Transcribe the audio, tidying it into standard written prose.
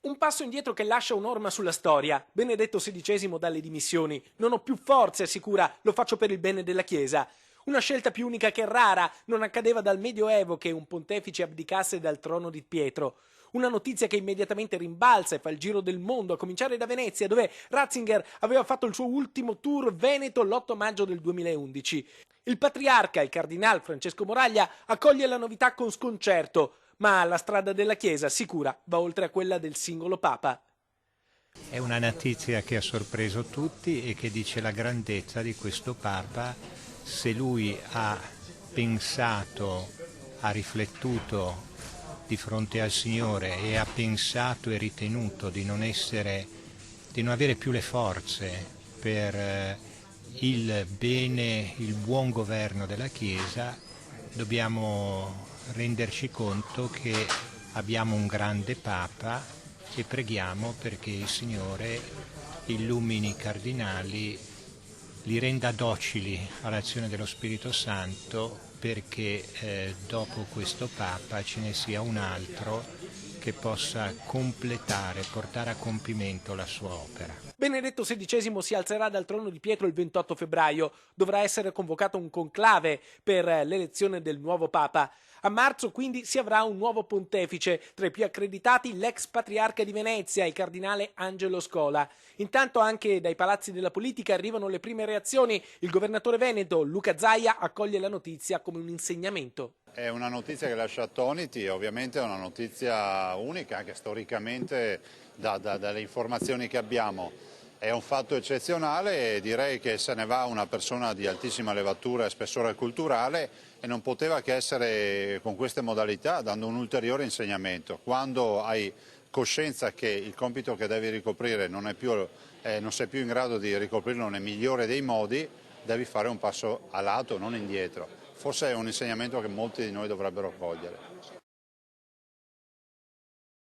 Un passo indietro che lascia un'orma sulla storia. Benedetto XVI dalle dimissioni. Non ho più forze, assicura, lo faccio per il bene della Chiesa. Una scelta più unica che rara, non accadeva dal Medioevo che un pontefice abdicasse dal trono di Pietro. Una notizia che immediatamente rimbalza e fa il giro del mondo, a cominciare da Venezia, dove Ratzinger aveva fatto il suo ultimo tour veneto l'8 maggio del 2011. Il patriarca, il cardinal Francesco Moraglia, accoglie la novità con sconcerto, ma la strada della Chiesa, sicura, va oltre a quella del singolo Papa. È una notizia che ha sorpreso tutti e che dice la grandezza di questo Papa. Se lui ha pensato, ha riflettuto di fronte al Signore e ha pensato e ritenuto di non avere più le forze per il bene, il buon governo della Chiesa, dobbiamo renderci conto che abbiamo un grande Papa e preghiamo perché il Signore illumini i cardinali, li renda docili all'azione dello Spirito Santo perché dopo questo Papa ce ne sia un altro che possa completare, portare a compimento la sua opera. Benedetto XVI si alzerà dal trono di Pietro il 28 febbraio. Dovrà essere convocato un conclave per l'elezione del nuovo Papa. A marzo quindi si avrà un nuovo pontefice, tra i più accreditati l'ex patriarca di Venezia, il cardinale Angelo Scola. Intanto anche dai palazzi della politica arrivano le prime reazioni. Il governatore veneto Luca Zaia accoglie la notizia come un insegnamento. È una notizia che lascia attoniti, ovviamente è una notizia unica anche storicamente dalle informazioni che abbiamo. È un fatto eccezionale e direi che se ne va una persona di altissima levatura e spessore culturale e non poteva che essere con queste modalità, dando un ulteriore insegnamento. Quando hai coscienza che il compito che devi ricoprire non sei più in grado di ricoprirlo nel migliore dei modi, devi fare un passo a lato, non indietro. Forse è un insegnamento che molti di noi dovrebbero cogliere.